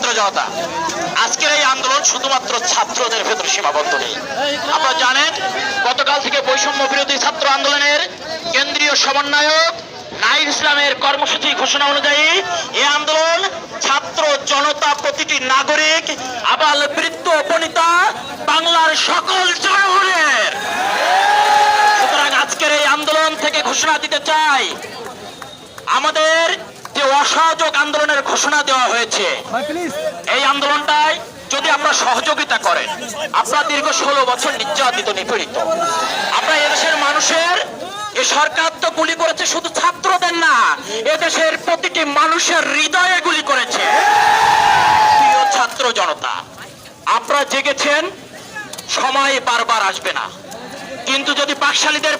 ছাত্র জনতা, আজকের এই আন্দোলন শুধুমাত্র ছাত্রদের ভেতরে সীমাবদ্ধ নেই। আপনারা জানেন গতকাল থেকে বৈষম্য বিরোধী ছাত্র আন্দোলনের কেন্দ্রীয় সমন্বয়ক নাহিদ ইসলামের কর্মসূচি ঘোষণা অনুযায়ী এই আন্দোলন ছাত্র জনতা, প্রতিটি নাগরিক, আবাল বৃদ্ধ বনিতা, বাংলার সকল জনগণের। সুতরাং আজকের এই আন্দোলন থেকে ঘোষণা দিতে চাই, আমাদের যে অসহযোগ আন্দোলনের ঘোষণা দেওয়া হয়েছে, এই আন্দোলনটায় যদি আপনারা সহযোগিতা করেন, আপনারা দীর্ঘ 16 বছর নির্যাতিত নিপীড়িত, আপনারা এদেশের মানুষের, এ সরকার তো গুলি করেছে শুধু ছাত্রদের না, এদেশের প্রতিটি মানুষের হৃদয়ে গুলি করেছে। প্রিয় ছাত্র জনতা, আপনারা জেগেছেন, সময় বারবার আসবে না, কিন্তু যদি বাকশালীদের